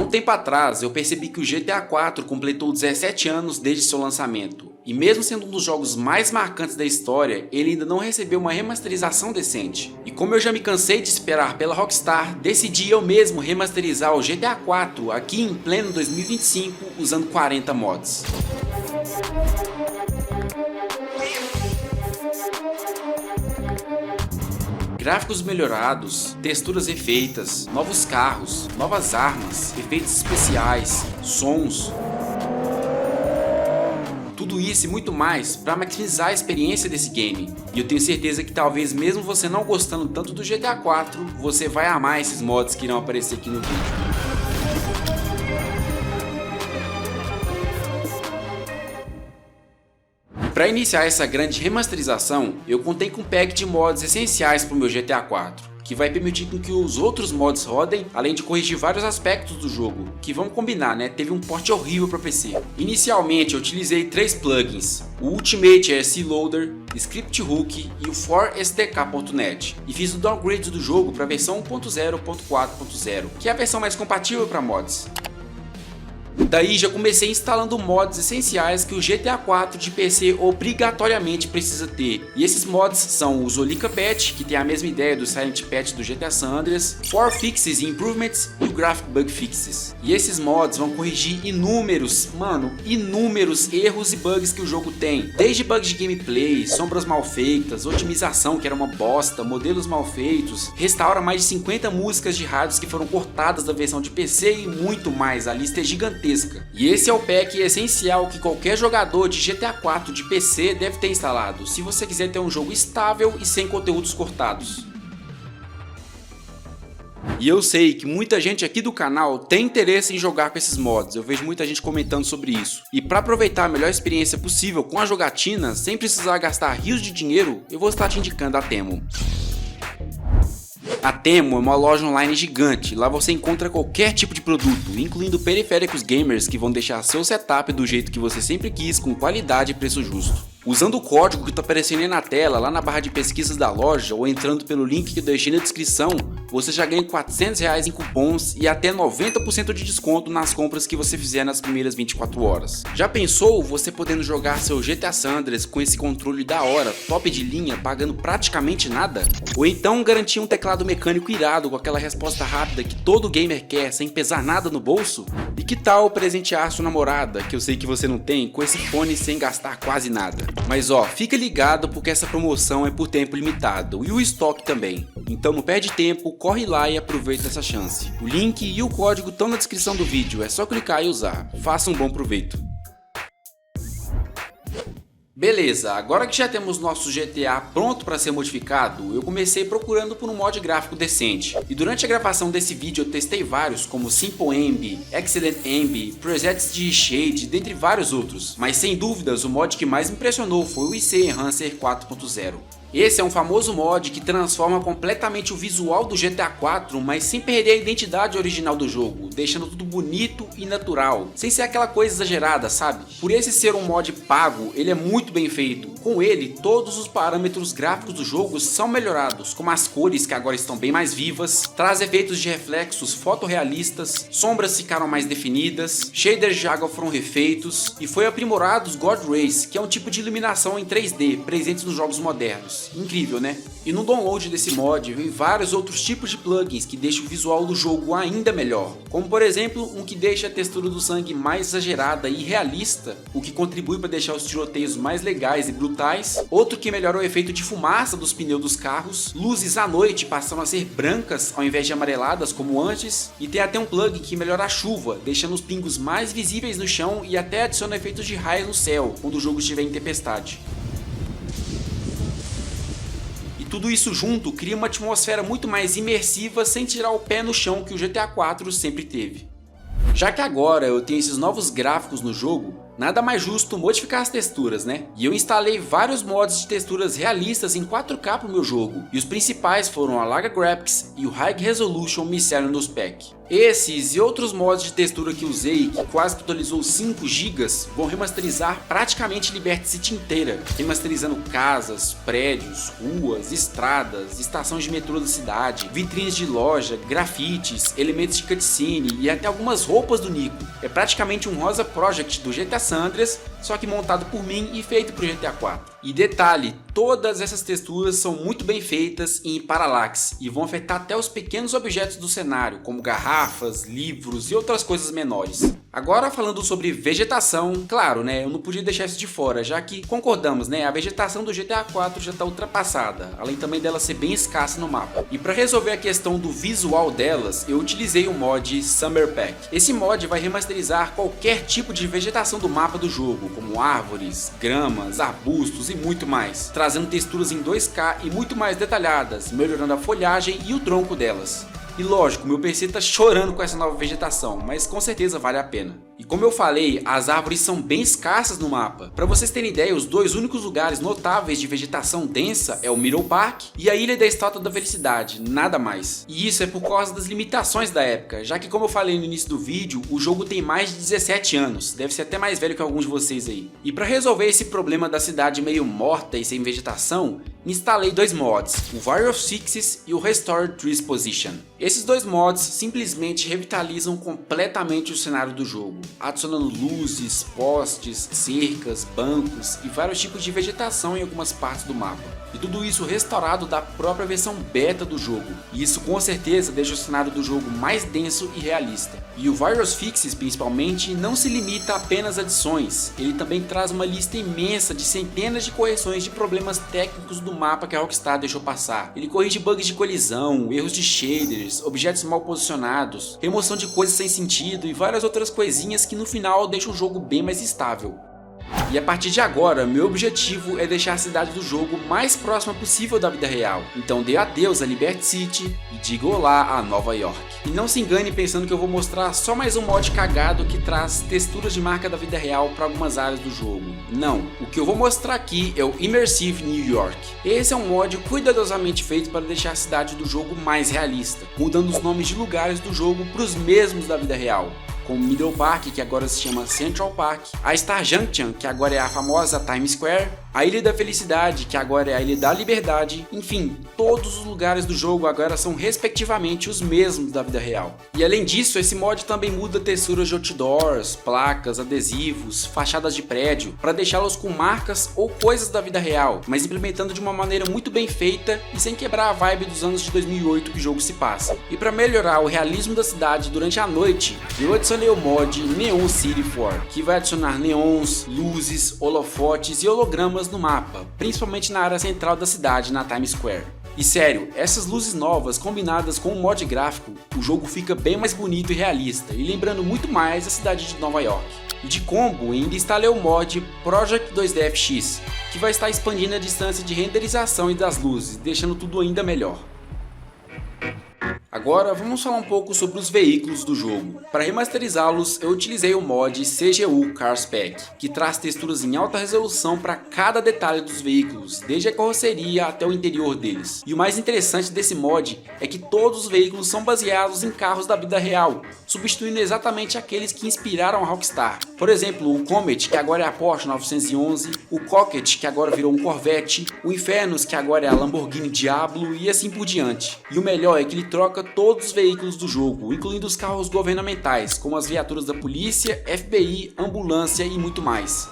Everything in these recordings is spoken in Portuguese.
um tempo atrás eu percebi que o GTA 4 completou 17 anos desde seu lançamento, e mesmo sendo um dos jogos mais marcantes da história, ele ainda não recebeu uma remasterização decente. E como eu já me cansei de esperar pela Rockstar, decidi eu mesmo remasterizar o GTA 4 aqui em pleno 2025 usando 40 mods. Gráficos melhorados, texturas refeitas, novos carros, novas armas, efeitos especiais, sons. Tudo isso e muito mais para maximizar a experiência desse game. E eu tenho certeza que talvez mesmo você não gostando tanto do GTA 4, você vai amar esses mods que irão aparecer aqui no vídeo. Para iniciar essa grande remasterização, eu contei com um pack de mods essenciais para o meu GTA 4, que vai permitir que os outros mods rodem, além de corrigir vários aspectos do jogo, que vamos combinar, né, teve um port horrível para PC. Inicialmente eu utilizei 3 plugins, o Ultimate RC Loader, Script Hook e o ForSDK.net, e fiz o downgrade do jogo para a versão 1.0.4.0, que é a versão mais compatível para mods. Daí já comecei instalando mods essenciais que o GTA 4 de PC obrigatoriamente precisa ter. E esses mods são o Zolika Patch, que tem a mesma ideia do Silent Patch do GTA San Andreas, For Fixes e Improvements e o Graphic Bug Fixes. E esses mods vão corrigir inúmeros erros e bugs que o jogo tem. Desde bugs de gameplay, sombras mal feitas, otimização que era uma bosta, modelos mal feitos, restaura mais de 50 músicas de rádios que foram cortadas da versão de PC e muito mais, a lista é gigantesca. E esse é o pack essencial que qualquer jogador de GTA 4 de PC deve ter instalado, se você quiser ter um jogo estável e sem conteúdos cortados. E eu sei que muita gente aqui do canal tem interesse em jogar com esses mods, eu vejo muita gente comentando sobre isso. E para aproveitar a melhor experiência possível com a jogatina, sem precisar gastar rios de dinheiro, eu vou estar te indicando a Temu. A Temu é uma loja online gigante, lá você encontra qualquer tipo de produto, incluindo periféricos gamers que vão deixar seu setup do jeito que você sempre quis, com qualidade e preço justo. Usando o código que está aparecendo aí na tela, lá na barra de pesquisas da loja, ou entrando pelo link que eu deixei na descrição, você já ganha R$400 em cupons e até 90% de desconto nas compras que você fizer nas primeiras 24 horas. Já pensou você podendo jogar seu GTA San Andreas com esse controle da hora, top de linha, pagando praticamente nada? Ou então garantir um teclado mecânico irado com aquela resposta rápida que todo gamer quer, sem pesar nada no bolso? E que tal presentear sua namorada, que eu sei que você não tem, com esse fone sem gastar quase nada? Mas ó, fica ligado porque essa promoção é por tempo limitado e o estoque também. Então não perde tempo, corre lá e aproveita essa chance. O link e o código estão na descrição do vídeo, é só clicar e usar. Faça um bom proveito. Beleza, agora que já temos nosso GTA pronto para ser modificado, eu comecei procurando por um mod gráfico decente. E durante a gravação desse vídeo eu testei vários, como Simple Ambi, Excellent Ambi, Presets de Shade, dentre vários outros. Mas sem dúvidas o mod que mais me impressionou foi o IC Enhancer 4.0. Esse é um famoso mod que transforma completamente o visual do GTA 4, mas sem perder a identidade original do jogo, deixando tudo bonito e natural, sem ser aquela coisa exagerada, sabe? Por esse ser um mod pago, ele é muito bem feito. Com ele, todos os parâmetros gráficos do jogo são melhorados, como as cores que agora estão bem mais vivas, traz efeitos de reflexos fotorrealistas, sombras ficaram mais definidas, shaders de água foram refeitos e foi aprimorado os God Rays, que é um tipo de iluminação em 3D presentes nos jogos modernos. Incrível, né? E no download desse mod vem vários outros tipos de plugins que deixam o visual do jogo ainda melhor, como por exemplo um que deixa a textura do sangue mais exagerada e realista, o que contribui para deixar os tiroteios mais legais e brutais, outro que melhora o efeito de fumaça dos pneus dos carros, luzes à noite passam a ser brancas ao invés de amareladas como antes, e tem até um plugin que melhora a chuva, deixando os pingos mais visíveis no chão e até adiciona efeitos de raios no céu quando o jogo estiver em tempestade. Tudo isso junto cria uma atmosfera muito mais imersiva sem tirar o pé no chão que o GTA 4 sempre teve. Já que agora eu tenho esses novos gráficos no jogo, Nada mais justo modificar as texturas, né? E eu instalei vários mods de texturas realistas em 4K pro meu jogo, e os principais foram a Larga Graphics e o High Resolution Miscellaneous Pack. Esses e outros mods de textura que usei, que quase totalizou 5 GB, vão remasterizar praticamente Liberty City inteira, remasterizando casas, prédios, ruas, estradas, estações de metrô da cidade, vitrines de loja, grafites, elementos de cutscene e até algumas roupas do Nico. É praticamente um Rosa Project do GTA San Andreas, só que montado por mim e feito pro GTA 4. E detalhe, todas essas texturas são muito bem feitas e em parallax e vão afetar até os pequenos objetos do cenário, como garrafas, livros e outras coisas menores. Agora falando sobre vegetação, claro, né, eu não podia deixar isso de fora, já que concordamos, né, a vegetação do GTA 4 já está ultrapassada, além também dela ser bem escassa no mapa. E para resolver a questão do visual delas, eu utilizei o mod Summer Pack. Esse mod vai remasterizar qualquer tipo de vegetação do mapa do jogo, como árvores, gramas, arbustos e muito mais, trazendo texturas em 2K e muito mais detalhadas, melhorando a folhagem e o tronco delas. E lógico, meu PC tá chorando com essa nova vegetação, mas com certeza vale a pena. E como eu falei, as árvores são bem escassas no mapa. Para vocês terem ideia, os dois únicos lugares notáveis de vegetação densa é o Middle Park e a Ilha da Estátua da Felicidade, nada mais. E isso é por causa das limitações da época, já que como eu falei no início do vídeo, o jogo tem mais de 17 anos, deve ser até mais velho que alguns de vocês aí. E para resolver esse problema da cidade meio morta e sem vegetação, instalei dois mods, o Warrior of Sixes e o Restore Trees Position. Esses dois mods simplesmente revitalizam completamente o cenário do jogo, adicionando luzes, postes, cercas, bancos e vários tipos de vegetação em algumas partes do mapa. E tudo isso restaurado da própria versão beta do jogo, e isso com certeza deixa o cenário do jogo mais denso e realista. E o Warrior Fixes principalmente não se limita a apenas adições, ele também traz uma lista imensa de centenas de correções de problemas técnicos do mapa que a Rockstar deixou passar. Ele corrige bugs de colisão, erros de shaders, objetos mal posicionados, remoção de coisas sem sentido e várias outras coisinhas que no final deixam o jogo bem mais estável. E a partir de agora, meu objetivo é deixar a cidade do jogo mais próxima possível da vida real. Então dê adeus a Liberty City e diga olá a Nova York. E não se engane pensando que eu vou mostrar só mais um mod cagado que traz texturas de marca da vida real para algumas áreas do jogo. Não, o que eu vou mostrar aqui é o Immersive New York. Esse é um mod cuidadosamente feito para deixar a cidade do jogo mais realista, mudando os nomes de lugares do jogo para os mesmos da vida real, como Middle Park, que agora se chama Central Park, a Star Junction, que agora é a famosa Times Square, a Ilha da Felicidade, que agora é a Ilha da Liberdade, enfim, todos os lugares do jogo agora são respectivamente os mesmos da vida real. E além disso, esse mod também muda texturas de outdoors, placas, adesivos, fachadas de prédio, para deixá-los com marcas ou coisas da vida real, mas implementando de uma maneira muito bem feita e sem quebrar a vibe dos anos de 2008 que o jogo se passa. E para melhorar o realismo da cidade durante a noite, eu adicionei o mod Neon City 4, que vai adicionar neons, luzes, holofotes e hologramas no mapa, principalmente na área central da cidade, na Times Square. E sério, essas luzes novas combinadas com o mod gráfico, o jogo fica bem mais bonito e realista, e lembrando muito mais a cidade de Nova York. E de combo, ainda instalei o mod Project 2DFX, que vai estar expandindo a distância de renderização e das luzes, deixando tudo ainda melhor. Agora vamos falar um pouco sobre os veículos do jogo. Para remasterizá-los, eu utilizei o mod CGU Cars Pack, que traz texturas em alta resolução para cada detalhe dos veículos, desde a carroceria até o interior deles. E o mais interessante desse mod é que todos os veículos são baseados em carros da vida real, substituindo exatamente aqueles que inspiraram a Rockstar. Por exemplo, o Comet, que agora é a Porsche 911, o Cocket, que agora virou um Corvette, o Infernus, que agora é a Lamborghini Diablo e assim por diante. E o melhor é que ele troca todos os veículos do jogo, incluindo os carros governamentais, como as viaturas da polícia, FBI, ambulância e muito mais.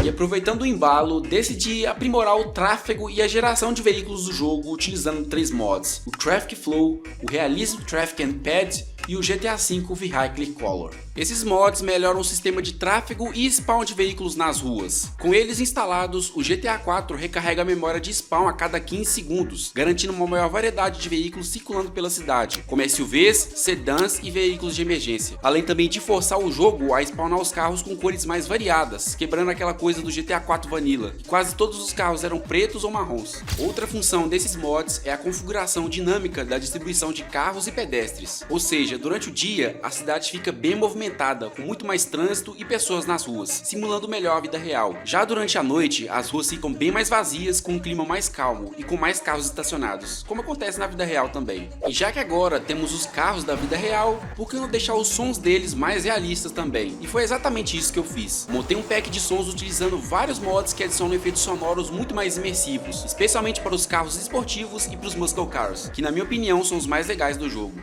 E aproveitando o embalo, decidi aprimorar o tráfego e a geração de veículos do jogo utilizando 3 mods, o Traffic Flow, o Realism Traffic and Pad e o GTA V Vehicle Color. Esses mods melhoram o sistema de tráfego e spawn de veículos nas ruas. Com eles instalados, o GTA 4 recarrega a memória de spawn a cada 15 segundos, garantindo uma maior variedade de veículos circulando pela cidade, como SUVs, sedãs e veículos de emergência, além também de forçar o jogo a spawnar os carros com cores mais variadas, quebrando aquela coisa do GTA 4 Vanilla, que quase todos os carros eram pretos ou marrons. Outra função desses mods é a configuração dinâmica da distribuição de carros e pedestres, ou seja, seja, durante o dia, a cidade fica bem movimentada, com muito mais trânsito e pessoas nas ruas, simulando melhor a vida real. Já durante a noite, as ruas ficam bem mais vazias, com um clima mais calmo e com mais carros estacionados, como acontece na vida real também. E já que agora temos os carros da vida real, por que não deixar os sons deles mais realistas também? E foi exatamente isso que eu fiz. Montei um pack de sons utilizando vários mods que adicionam efeitos sonoros muito mais imersivos, especialmente para os carros esportivos e para os muscle cars, que na minha opinião são os mais legais do jogo.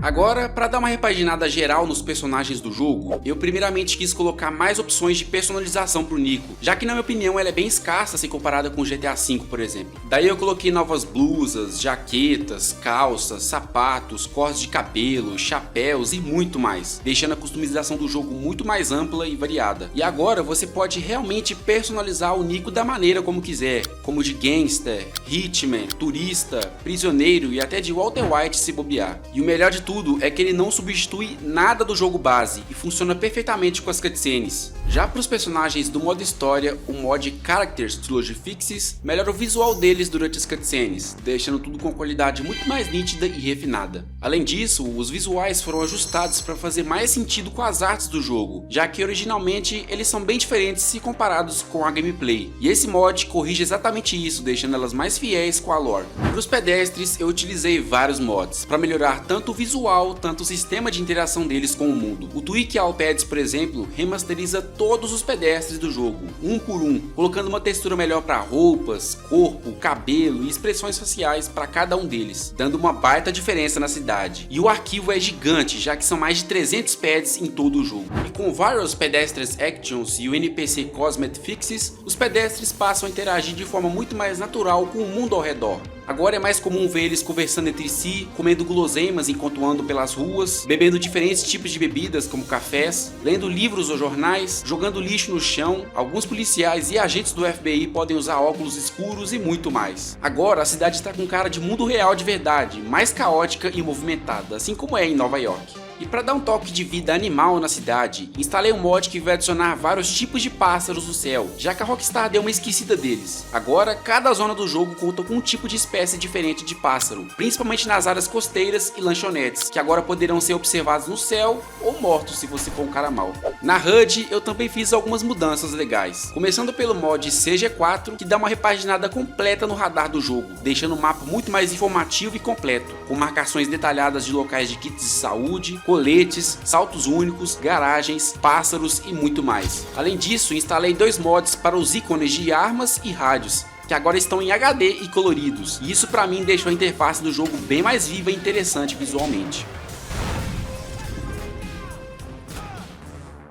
Agora, para dar uma repaginada geral nos personagens do jogo, eu primeiramente quis colocar mais opções de personalização pro Nico, já que na minha opinião ela é bem escassa se comparada com o GTA V, por exemplo. Daí eu coloquei novas blusas, jaquetas, calças, sapatos, cortes de cabelo, chapéus e muito mais, deixando a customização do jogo muito mais ampla e variada. E agora você pode realmente personalizar o Nico da maneira como quiser, como de gangster, hitman, turista, prisioneiro e até de Walter White se bobear. E o melhor de tudo é que ele não substitui nada do jogo base e funciona perfeitamente com as cutscenes. Já para os personagens do modo história, o mod Characters Trilogy Fixes melhora o visual deles durante as cutscenes, deixando tudo com qualidade muito mais nítida e refinada. Além disso, os visuais foram ajustados para fazer mais sentido com as artes do jogo, já que originalmente eles são bem diferentes se comparados com a gameplay, e esse mod corrige exatamente isso, deixando elas mais fiéis com a lore. Para os pedestres, eu utilizei vários mods para melhorar tanto o visual, tanto o sistema de interação deles com o mundo. O Tweak All Pads, por exemplo, remasteriza todos os pedestres do jogo, um por um, colocando uma textura melhor para roupas, corpo, cabelo e expressões faciais para cada um deles, dando uma baita diferença na cidade. E o arquivo é gigante, já que são mais de 300 pads em todo o jogo. E com vários Pedestrians Actions e o NPC Cosmetic Fixes, os pedestres passam a interagir de forma muito mais natural com o mundo ao redor. Agora é mais comum ver eles conversando entre si, comendo guloseimas enquanto andam pelas ruas, bebendo diferentes tipos de bebidas como cafés, lendo livros ou jornais, jogando lixo no chão. Alguns policiais e agentes do FBI podem usar óculos escuros e muito mais. Agora a cidade está com cara de mundo real de verdade, mais caótica e movimentada, assim como é em Nova York. E para dar um toque de vida animal na cidade, instalei um mod que vai adicionar vários tipos de pássaros no céu, já que a Rockstar deu uma esquecida deles. Agora, cada zona do jogo conta com um tipo de espécie diferente de pássaro, principalmente nas áreas costeiras e lanchonetes, que agora poderão ser observados no céu ou mortos se você for um cara mau. Na HUD, eu também fiz algumas mudanças legais, começando pelo mod CG4, que dá uma repaginada completa no radar do jogo, deixando o mapa muito mais informativo e completo, com marcações detalhadas de locais de kits de saúde, coletes, saltos únicos, garagens, pássaros e muito mais. Além disso, instalei dois mods para os ícones de armas e rádios, que agora estão em HD e coloridos, e isso para mim deixou a interface do jogo bem mais viva e interessante visualmente.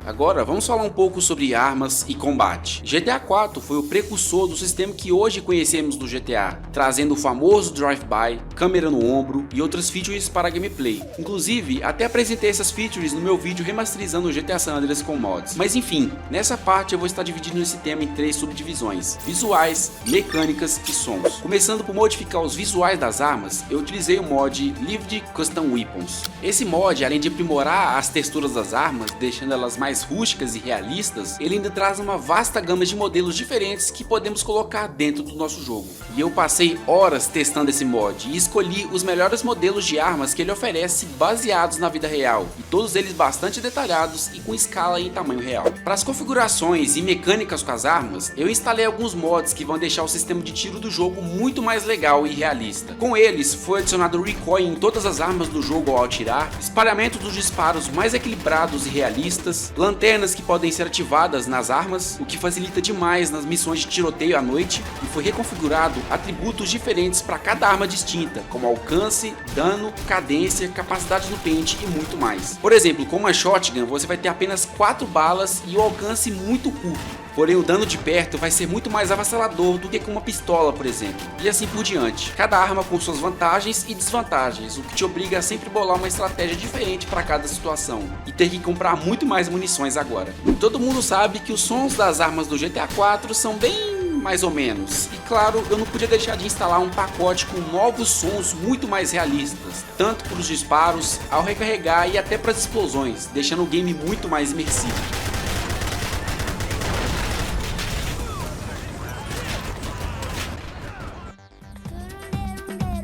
Agora vamos falar um pouco sobre armas e combate. GTA 4 foi o precursor do sistema que hoje conhecemos do GTA, trazendo o famoso drive-by, câmera no ombro e outras features para a gameplay. Inclusive, até apresentei essas features no meu vídeo remasterizando o GTA San Andreas com mods. Mas enfim, nessa parte eu vou estar dividindo esse tema em 3 subdivisões: visuais, mecânicas e sons. Começando por modificar os visuais das armas, eu utilizei o mod Lived Custom Weapons. Esse mod, além de aprimorar as texturas das armas, deixando elas mais rústicas e realistas, ele ainda traz uma vasta gama de modelos diferentes que podemos colocar dentro do nosso jogo. E eu passei horas testando esse mod e escolhi os melhores modelos de armas que ele oferece baseados na vida real, e todos eles bastante detalhados e com escala em tamanho real. Para as configurações e mecânicas com as armas, eu instalei alguns mods que vão deixar o sistema de tiro do jogo muito mais legal e realista. Com eles, foi adicionado recoil em todas as armas do jogo ao atirar, espalhamento dos disparos mais equilibrados e realistas, lanternas que podem ser ativadas nas armas, o que facilita demais nas missões de tiroteio à noite, e foi reconfigurado atributos diferentes para cada arma distinta, como alcance, dano, cadência, capacidade no pente e muito mais. Por exemplo, com uma shotgun você vai ter apenas 4 balas e o alcance muito curto. Porém, o dano de perto vai ser muito mais avassalador do que com uma pistola, por exemplo, e assim por diante. Cada arma com suas vantagens e desvantagens, o que te obriga a sempre bolar uma estratégia diferente para cada situação, e ter que comprar muito mais munições agora. Todo mundo sabe que os sons das armas do GTA 4 são bem mais ou menos. E claro, eu não podia deixar de instalar um pacote com novos sons muito mais realistas, tanto para os disparos, ao recarregar e até para as explosões, deixando o game muito mais imersivo.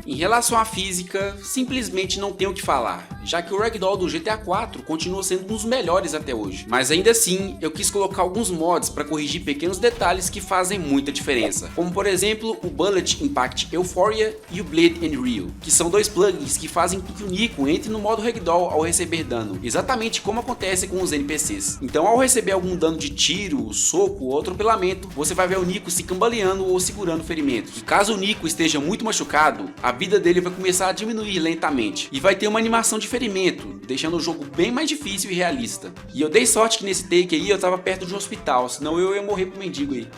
Em relação à física, simplesmente não tenho o que falar, já que o Ragdoll do GTA 4 continua sendo um dos melhores até hoje. Mas ainda assim, eu quis colocar alguns mods para corrigir pequenos detalhes que fazem muita diferença, como por exemplo o Bullet Impact Euphoria e o Bleed and Real, que são dois plugins que fazem com que o Nico entre no modo Ragdoll ao receber dano, exatamente como acontece com os NPCs. Então ao receber algum dano de tiro, soco ou atropelamento, você vai ver o Nico se cambaleando ou segurando ferimentos. E caso o Nico esteja muito machucado, a vida dele vai começar a diminuir lentamente e vai ter uma animação de ferimento, deixando o jogo bem mais difícil e realista. E eu dei sorte que nesse take aí eu tava perto de um hospital, senão eu ia morrer pro mendigo aí.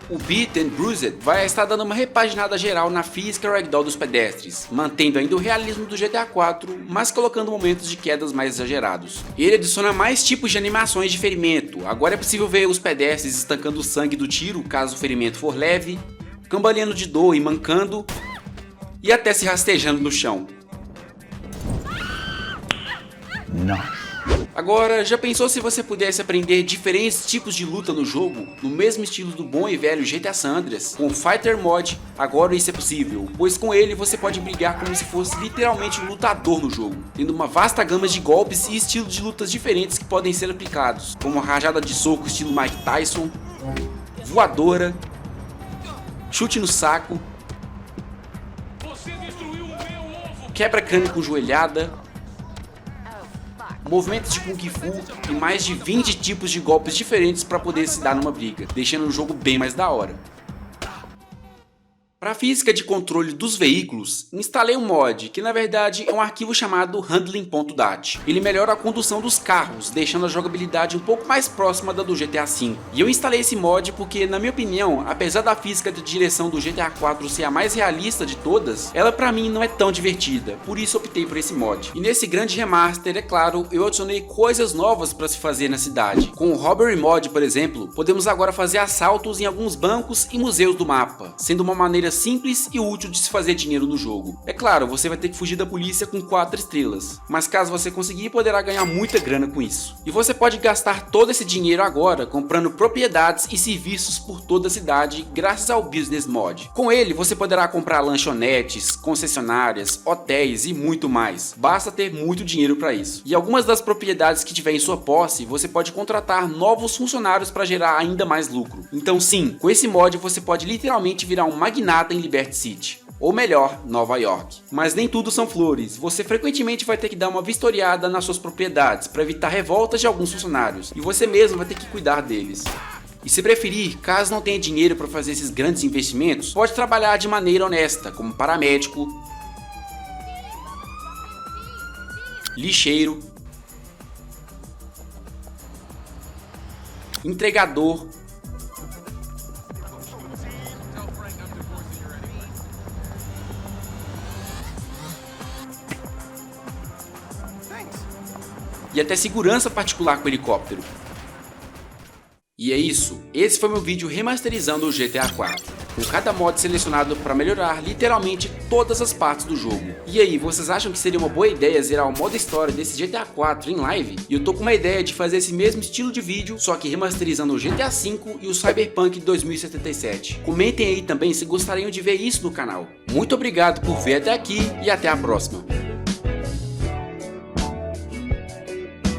O Beat and Bruised vai estar dando uma repaginada geral na física Ragdoll dos pedestres, mantendo ainda o realismo do GTA 4, mas colocando momentos de quedas mais exagerados. Ele adiciona mais tipos de animações de ferimento, agora é possível ver os pedestres estancando o sangue do tiro caso o ferimento for leve, cambaleando de dor e mancando, e até se rastejando no chão. Agora, já pensou se você pudesse aprender diferentes tipos de luta no jogo, no mesmo estilo do bom e velho GTA San Andreas? Com o Fighter Mod, agora isso é possível, pois com ele você pode brigar como se fosse literalmente um lutador no jogo, tendo uma vasta gama de golpes e estilos de lutas diferentes que podem ser aplicados, como a rajada de soco estilo Mike Tyson, voadora, chute no saco, quebra-crânio com joelhada, movimentos de Kung Fu e mais de 20 tipos de golpes diferentes para poder se dar numa briga, deixando o jogo bem mais da hora. Para a física de controle dos veículos, instalei um mod, que na verdade é um arquivo chamado handling.dat. Ele melhora a condução dos carros, deixando a jogabilidade um pouco mais próxima da do GTA V. E eu instalei esse mod porque, na minha opinião, apesar da física de direção do GTA 4 ser a mais realista de todas, ela pra mim não é tão divertida, por isso optei por esse mod. E nesse grande remaster, é claro, eu adicionei coisas novas para se fazer na cidade. Com o Robbery Mod, por exemplo, podemos agora fazer assaltos em alguns bancos e museus do mapa, sendo uma maneira simples e útil de se fazer dinheiro no jogo. É claro, você vai ter que fugir da polícia com 4 estrelas, mas caso você conseguir, poderá ganhar muita grana com isso. E você pode gastar todo esse dinheiro agora comprando propriedades e serviços por toda a cidade graças ao Business Mod. Com ele, você poderá comprar lanchonetes, concessionárias, hotéis e muito mais. Basta ter muito dinheiro para isso. E algumas das propriedades que tiver em sua posse, você pode contratar novos funcionários para gerar ainda mais lucro. Então sim, com esse mod você pode literalmente virar um magnata em Liberty City, ou melhor, Nova York. Mas nem tudo são flores, você frequentemente vai ter que dar uma vistoriada nas suas propriedades para evitar revoltas de alguns funcionários, e você mesmo vai ter que cuidar deles. E se preferir, caso não tenha dinheiro para fazer esses grandes investimentos, pode trabalhar de maneira honesta, como paramédico, lixeiro, entregador, e até segurança particular com helicóptero. E é isso, esse foi meu vídeo remasterizando o GTA 4, com cada mod selecionado para melhorar literalmente todas as partes do jogo. E aí, vocês acham que seria uma boa ideia zerar o modo história desse GTA 4 em live? E eu tô com uma ideia de fazer esse mesmo estilo de vídeo, só que remasterizando o GTA V e o Cyberpunk 2077. Comentem aí também se gostariam de ver isso no canal. Muito obrigado por ver até aqui e até a próxima.